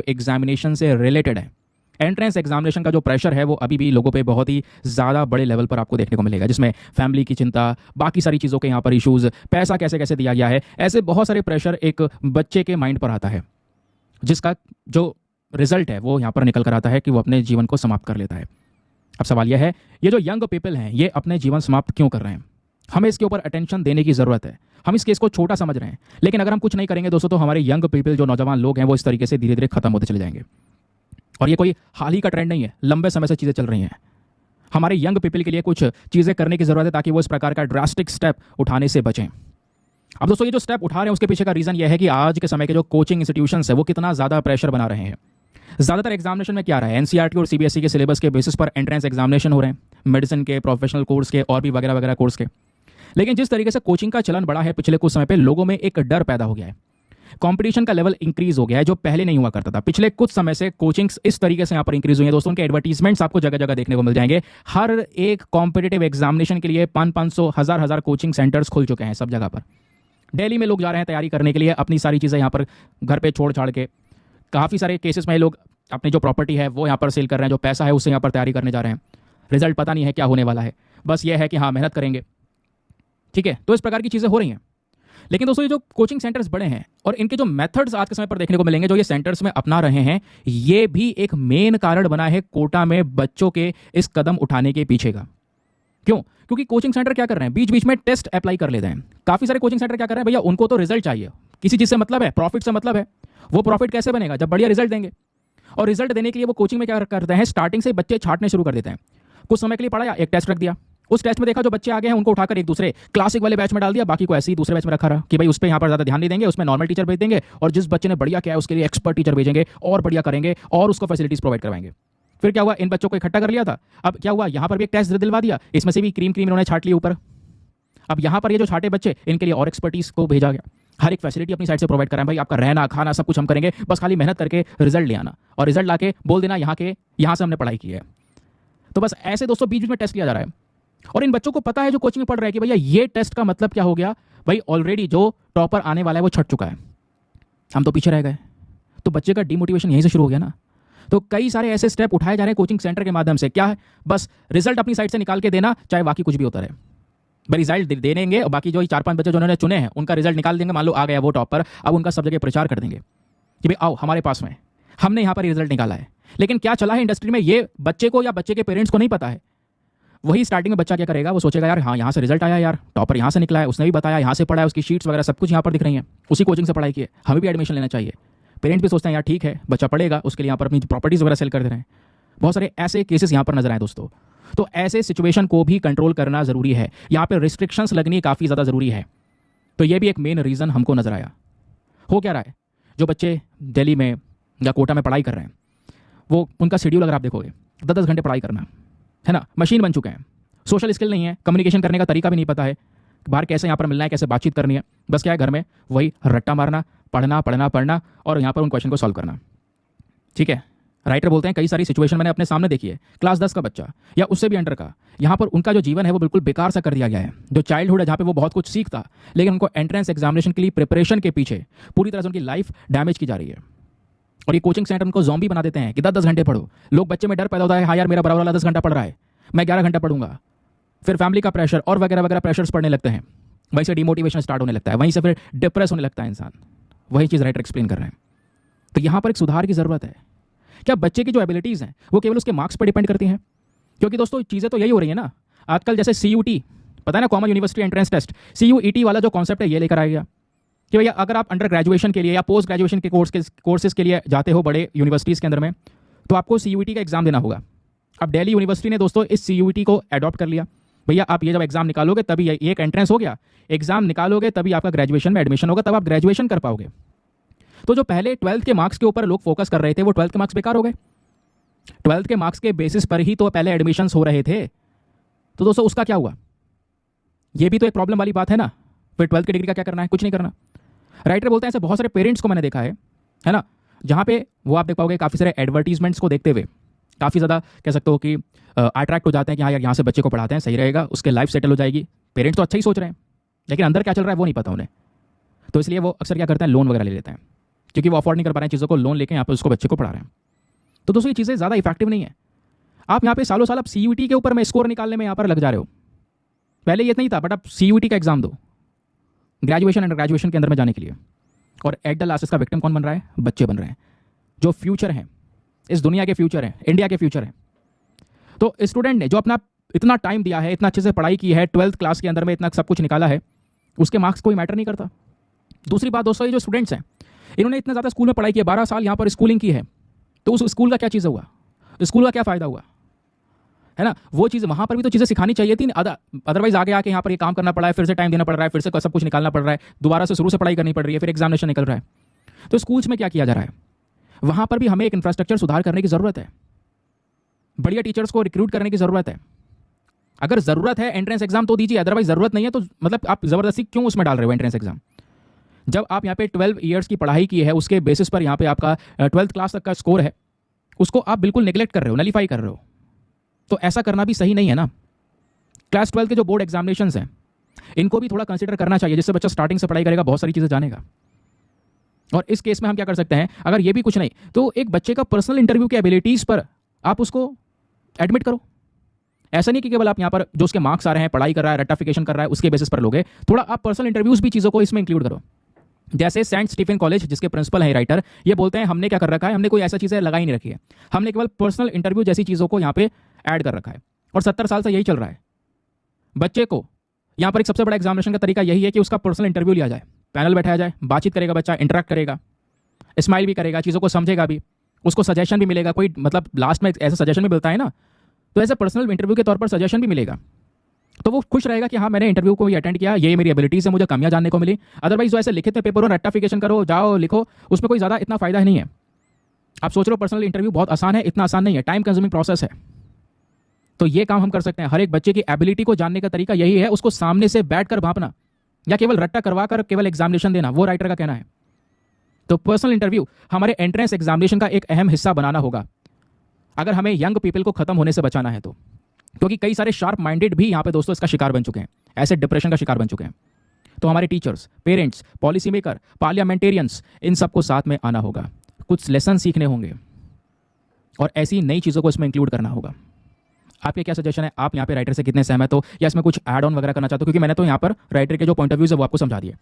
Examination से related है। Entrance examination का जो प्रेशर है वो अभी भी लोगों पे बहुत ही ज़्यादा बड़े लेवल पर आपको देखने को मिलेगा, जिसमें फैमिली की चिंता, बाकी सारी चीज़ों के यहाँ पर इश्यूज़, पैसा कैसे कैसे दिया गया है, ऐसे बहुत सारे प्रेशर एक बच्चे के माइंड पर आता है, जिसका जो रिजल्ट है वो यहाँ पर निकल कर आता है कि वो अपने जीवन को समाप्त कर लेता है। अब सवाल यह है, ये जो यंग पीपल हैं ये अपने जीवन समाप्त क्यों कर रहे हैं? हमें इसके ऊपर अटेंशन देने की ज़रूरत है। हम इस केस को छोटा समझ रहे हैं, लेकिन अगर हम कुछ नहीं करेंगे दोस्तों तो हमारे यंग पीपल, जो नौजवान लोग हैं, वो इस तरीके से धीरे धीरे खत्म होते चले जाएंगे। और ये कोई हाल ही का ट्रेंड नहीं है, लंबे समय से चीज़ें चल रही हैं। हमारे यंग पीपल के लिए कुछ चीज़ें करने की ज़रूरत है ताकि वो इस प्रकार का ड्रास्टिक स्टेप उठाने से बचें। अब दोस्तों ये जो स्टेप उठा रहे हैं उसके पीछे का रीज़न ये है कि आज के समय के जो कोचिंग इंस्टीट्यूशंस है वो कितना ज़्यादा प्रेशर बना रहे हैं। ज़्यादातर एग्जामिनेशन में क्या रहा है, एनसीईआरटी और सीबीएसई के सिलेबस के बेसिस पर एंट्रेंस एग्जामिनेशन हो रहे हैं, मेडिसिन के, प्रोफेशनल कोर्स के और भी वगैरह वगैरह कोर्स के। लेकिन जिस तरीके से कोचिंग का चलन बढ़ा है पिछले कुछ समय पे, लोगों में एक डर पैदा हो गया है, कंपटीशन का लेवल इंक्रीज हो गया है जो पहले नहीं हुआ करता था। पिछले कुछ समय से कोचिंग्स इस तरीके से यहाँ पर इंक्रीज हुई है दोस्तों, उनके एडवर्टीजमेंट्स आपको जगह जगह देखने को मिल जाएंगे। हर एक कॉम्पिटेटिव एग्जामिनेशन के लिए 500 हजार कोचिंग सेंटर्स खुल चुके हैं सब जगह पर। दिल्ली में लोग जा रहे हैं तैयारी करने के लिए, अपनी सारी चीज़ें यहाँ पर घर पे छोड़ छाड़ के। काफ़ी सारे केसेस में लोग अपनी जो प्रॉपर्टी है वो यहाँ पर सेल कर रहे हैं, जो पैसा है उससे यहाँ पर तैयारी करने जा रहे हैं। रिजल्ट पता नहीं है क्या होने वाला है, बस ये है कि हाँ मेहनत करेंगे, ठीक है। तो इस प्रकार की चीज़ें हो रही हैं। लेकिन दोस्तों ये जो कोचिंग सेंटर्स बड़े हैं और इनके जो मेथड्स आज के समय पर देखने को मिलेंगे जो ये सेंटर्स में अपना रहे हैं, ये भी एक मेन कारण बना है कोटा में बच्चों के इस कदम उठाने के पीछे का। क्यों? क्योंकि कोचिंग सेंटर क्या कर रहे हैं, बीच बीच में टेस्ट अप्लाई कर लेते हैं। काफ़ी सारे कोचिंग सेंटर क्या कर रहे हैं, भैया उनको तो रिजल्ट चाहिए, किसी चीज़ से मतलब है, प्रॉफिट से मतलब है। वो प्रॉफिट कैसे बनेगा, जब बढ़िया रिजल्ट देंगे। और रिजल्ट देने के लिए वो कोचिंग में क्या करते हैं, स्टार्टिंग से बच्चे छांटने शुरू कर देते हैं। कुछ समय के लिए पढ़ाया, एक टेस्ट रख दिया, उस टेस्ट में देखा जो बच्चे आगे हैं उनको उठाकर एक दूसरे क्लासिक वाले बैच में डाल दिया, बाकी को ऐसे ही दूसरे बैच में रखा रहा कि भाई उस पर यहाँ पर ज़्यादा ध्यान नहीं देंगे, उसमें नॉर्मल टीचर भेज देंगे, और जिस बच्चे ने बढ़िया किया है उसके लिए एक्सपर्ट टीचर भेजेंगे और बढ़िया करेंगे और उसको फैसिलिटीज प्रोवाइड करवाएंगे। फिर क्या हुआ, इन बच्चों को इकट्ठा कर लिया था, अब क्या हुआ, यहाँ पर भी एक टेस्ट दिलवा दिया, इसमें से भी क्रीम इन्होंने छाट लिया ऊपर। अब यहाँ पर ये जो छाटे बच्चे, इनके लिए और एक्सपर्टीज को भेजा गया, हर एक फैसिलिटी अपनी साइड से प्रोवाइड कराएं, भाई आपका रहना खाना सब कुछ हम करेंगे, बस खाली मेहनत करके रिजल्ट ले आना, और रिजल्ट लाके बोल देना यहाँ से हमने पढ़ाई की है। तो बस ऐसे दोस्तों बीच बीच में टेस्ट लिया जा रहा है। और इन बच्चों को पता है जो कोचिंग में पढ़ रहे हैं कि भैया ये टेस्ट का मतलब क्या हो गया, भाई ऑलरेडी जो टॉपर आने वाला है वो छट चुका है, हम तो पीछे रह गए। तो बच्चे का डिमोटिवेशन यहीं से शुरू हो गया ना। तो कई सारे ऐसे स्टेप उठाए जा रहे हैं कोचिंग सेंटर के माध्यम से। क्या है, बस रिजल्ट अपनी साइड से निकाल के देना, चाहे बाकी कुछ भी होता रहे। भाई रिजल्ट दे देंगे और बाकी जो 4-5 बच्चे जो उन्होंने चुने हैं उनका रिजल्ट निकाल देंगे, मान लो आ गया वो टॉपर, अब उनका सब जगह प्रचार कर देंगे कि भाई आओ हमारे पास में, हमने यहाँ पर रिजल्ट निकाला है। लेकिन क्या चला है इंडस्ट्री में, ये बच्चे को या बच्चे के पेरेंट्स को नहीं पता है। वही स्टार्टिंग में बच्चा क्या करेगा, वो सोचेगा यार हाँ यहाँ से रिजल्ट आया, यार टॉपर यहाँ से निकला है, उसने भी बताया यहाँ से पढ़ा है, उसकी शीट्स वगैरह सब कुछ यहाँ पर दिख रही हैं, उसी कोचिंग से पढ़ाई की है, हमें भी एडमिशन लेना चाहिए। पेरेंट्स भी सोचते हैं यार ठीक है बच्चा पढ़ेगा, उसके लिए यहाँ पर अपनी प्रॉपर्टीज वगैरह सेल कर दे रहे हैं। बहुत सारे ऐसे केसेस यहाँ पर नजर आए दोस्तों। तो ऐसे सिचुएशन को भी कंट्रोल करना जरूरी है, यहाँ पे रिस्ट्रिक्शंस लगनी काफ़ी ज़्यादा ज़रूरी है। तो ये भी एक मेन रीज़न हमको नजर आया। हो क्या रहा है, जो बच्चे दिल्ली में या कोटा में पढ़ाई कर रहे हैं, वो उनका शेड्यूल अगर आप देखोगे 10-10 घंटे पढ़ाई करना है ना, मशीन बन चुके हैं, सोशल स्किल नहीं है, कम्युनिकेशन करने का तरीका भी नहीं पता है, बाहर कैसे यहाँ पर मिलना है, कैसे बातचीत करनी है, बस क्या है घर में वही रट्टा मारना, पढ़ना और यहाँ पर उन क्वेश्चन को सॉल्व करना। ठीक है, राइटर बोलते हैं कई सारी सिचुएशन मैंने अपने सामने देखी है, क्लास 10 का बच्चा या उससे भी अंडर का, यहाँ पर उनका जो जीवन है वो बिल्कुल बेकार सा कर दिया गया है। जो चाइल्डहुड है जहाँ पे वो बहुत कुछ सीखता, लेकिन उनको एंट्रेंस एग्जामिनेशन के लिए प्रिपरेशन के पीछे पूरी तरह से उनकी लाइफ डैमेज की जा रही है। और ये कोचिंग सेंटर उनको ज़ॉम्बी बना देते हैं कि 10-10 घंटे पढ़ो। लोग बच्चे में डर पैदा होता है, हाँ यार मेरा बराबर वाला 10 घंटा पढ़ रहा है, मैं 11 घंटा पढ़ूंगा। फिर फैमिली का प्रेशर और वगैरह वगैरह प्रेशर्स पढ़ने लगते हैं, वहीं से डिमोटिवेशन स्टार्ट होने लगता है, वहीं से फिर डिप्रेस होने लगता है इंसान। वही चीज़ राइटर एक्सप्लेन कर रहे हैं। तो यहाँ पर एक सुधार की ज़रूरत है। क्या बच्चे की जो एबिलिटीज़ हैं वो केवल उसके मार्क्स पर डिपेंड करती हैं? क्योंकि दोस्तों चीज़ें तो यही हो रही है ना आजकल, जैसे CUT पता है ना, common university entrance test, CUET वाला जो कॉन्सेप्ट है ये लेकर आ गया कि भैया अगर आप अंडर ग्रेजुएशन के लिए या पोस्ट ग्रेजुएशन के कोर्सेज के लिए जाते हो बड़े यूनिवर्सिटीज़ के अंदर में, तो आपको CUET का एग्जाम देना होगा। अब दिल्ली यूनिवर्सिटी ने दोस्तों इस CUET को अडॉप्ट कर लिया। भैया आप ये जब एग्जाम निकालोगे तभी ये एक एंट्रेंस हो गया, एग्जाम निकालोगे तभी आपका ग्रेजुएशन में एडमिशन होगा, तब आप ग्रेजुएशन कर पाओगे। तो जो पहले 12th के मार्क्स के ऊपर लोग फोकस कर रहे थे वो 12th के मार्क्स बेकार हो गए। 12th के मार्क्स के बेसिस पर ही तो पहले एडमिशन्स हो रहे थे। तो दोस्तों उसका क्या हुआ, ये भी तो एक प्रॉब्लम वाली बात है ना। फिर 12th की डिग्री का क्या करना है, कुछ नहीं करना। राइटर बोलते हैं ऐसे बहुत सारे पेरेंट्स को मैंने देखा है ना, जहाँ पे वो आप देख पाओगे काफ़ी सारे एडवर्टीजमेंट्स को देखते हुए काफ़ी ज़्यादा कह सकते हो कि अट्रैक्ट हो जाते हैं कि हाँ यार यहाँ से बच्चे को पढ़ाते हैं सही रहेगा, उसके लाइफ सेटल हो जाएगी। पेरेंट्स तो अच्छा ही सोच रहे हैं, लेकिन अंदर क्या चल रहा है वो नहीं पता उन्हें। तो इसलिए वो अक्सर क्या करते हैं, लोन वगैरह ले लेते हैं क्योंकि वो अफोर्ड नहीं कर पा रहे हैं चीज़ों को, लोन लेके यहाँ पे उसको बच्चे को पढ़ा रहे हैं। तो दोस्तों ये चीज़ें ज़्यादा इफेक्टिव नहीं है। आप यहाँ पे सालों साल आप CUET के ऊपर में स्कोर निकालने में यहाँ पर लग जा रहे हो। पहले ये नहीं था, बट आप CUET का एग्जाम दो ग्रेजुएशन अंडर ग्रेजुएशन के अंदर में जाने के लिए। और एट द लास्ट इसका विक्टिम कौन बन रहा है? बच्चे बन रहे हैं, जो फ्यूचर हैं, इस दुनिया के फ्यूचर हैं, इंडिया के फ्यूचर हैं। तो स्टूडेंट ने जो अपना इतना टाइम दिया है, इतना अच्छे से पढ़ाई की है, 12th क्लास के अंदर में इतना सब कुछ निकाला है, उसके मार्क्स कोई मैटर नहीं करता। दूसरी बात दोस्तों, ये जो स्टूडेंट्स हैं, इन्होंने इतना ज़्यादा स्कूल में पढ़ाई की है, 12 साल यहाँ पर स्कूलिंग की है, तो उस स्कूल का क्या चीज़ हुआ? स्कूल का क्या फ़ायदा हुआ? है ना, वो चीज़ वहाँ पर भी तो चीज़ें सिखानी चाहिए थी। अदरवाइज आगे आके यहाँ पर ये काम करना पड़ा है, फिर से टाइम देना पड़ रहा है, फिर से सब कुछ निकालना पड़ रहा है, दोबारा से शुरू से पढ़ाई करनी पड़ रही है, फिर एग्जामिनेशन निकल रहा है। तो स्कूल्स में क्या किया जा रहा है? वहाँ पर भी हमें एक इंफ्रास्ट्रक्चर सुधार करने की ज़रूरत है, बढ़िया टीचर्स को रिक्रूट करने की ज़रूरत है। अगर ज़रूरत है एंट्रेंस एग्जाम तो दीजिए, अदरवाइज ज़रूरत नहीं है तो मतलब आप ज़बरदस्ती क्यों उसमें डाल रहे हो एंट्रेंस एग्जाम? जब आप यहाँ पे 12 ईयर्स की पढ़ाई की है, उसके बेसिस पर यहाँ पे आपका 12th क्लास तक का स्कोर है, उसको आप बिल्कुल नेग्लेक्ट कर रहे हो, नलीफाई कर रहे हो। तो ऐसा करना भी सही नहीं है ना। क्लास 12 के जो बोर्ड एग्जामिनेशंस हैं, इनको भी थोड़ा कंसिडर करना चाहिए, जिससे बच्चा स्टार्टिंग से पढ़ाई करेगा, बहुत सारी चीज़ें जानेगा। और इस केस में हम क्या कर सकते हैं, अगर ये भी कुछ नहीं तो एक बच्चे का पर्सनल इंटरव्यू की एबिलिटीज़ पर आप उसको एडमिट करो। ऐसा नहीं कि केवल आप यहाँ पर जो उसके मार्क्स आ रहे हैं, पढ़ाई कर रहा है, रट्टाफिकेशन कर रहा है, उसके बेसिस पर लोगे, थोड़ा आप पर्सनल इंटरव्यूज भी चीज़ों को इसमें इंक्लूड करो। जैसे सेंट स्टीफन कॉलेज, जिसके प्रिंसिपल हैं राइटर, ये बोलते हैं हमने क्या कर रखा है, हमने कोई ऐसा चीज़ें लगा ही नहीं रखी है, हमने केवल पर्सनल इंटरव्यू जैसी चीज़ों को यहाँ पे ऐड कर रखा है। और 70 साल से यही चल रहा है। बच्चे को यहाँ पर एक सबसे बड़ा एग्जामिनेशन का तरीका यही है कि उसका पर्सनल इंटरव्यू लिया जाए, पैनल बैठाया जाए, बातचीत करेगा बच्चा, इंटरेक्ट करेगा, स्माइल भी करेगा, चीज़ों को समझेगा भी, उसको सजेशन भी मिलेगा, कोई मतलब लास्ट में ऐसा सजेशन भी मिलता है ना, तो ऐसे पर्सनल इंटरव्यू के तौर पर सजेशन भी मिलेगा। तो वो खुश रहेगा कि हाँ मैंने इंटरव्यू को अटेंड किया, ये मेरी एबिलिटीज़ है, मुझे कमियां जानने को मिली। अदरवाइज जो ऐसे लिखित में पेपर हो, रट्टाफिकेशन करो, जाओ लिखो, उसमें कोई ज़्यादा इतना फायदा नहीं है। आप सोच रहे हो पर्सनल इंटरव्यू बहुत आसान है, इतना आसान नहीं है, टाइम कंज्यूमिंग प्रोसेस है। तो ये काम हम कर सकते हैं। हर एक बच्चे की एबिलिटी को जानने का तरीका यही है, उसको सामने से बैठ कर भांपना, या केवल रट्टा करवा कर केवल एग्जामिनेशन देना, वो राइटर का कहना है। तो पर्सनल इंटरव्यू हमारे एंट्रेंस एग्जामिनेशन का एक अहम हिस्सा बनाना होगा, अगर हमें यंग पीपल को खत्म होने से बचाना है तो। क्योंकि कई सारे शार्प माइंडेड भी यहाँ पे दोस्तों इसका शिकार बन चुके हैं, ऐसे डिप्रेशन का शिकार बन चुके हैं। तो हमारे teachers, parents, policy maker, parliamentarians, इन सबको साथ में आना होगा, कुछ लेसन सीखने होंगे और ऐसी नई चीज़ों को इसमें इंक्लूड करना होगा। आपके क्या सजेशन है? आप यहाँ पे राइटर से कितने सहमत हो, या इसमें कुछ ऐड ऑन वगैरह करना चाहते हो? क्योंकि मैंने तो यहाँ पर राइटर के जो पॉइंट ऑफ व्यूज है वो आपको समझा दिए।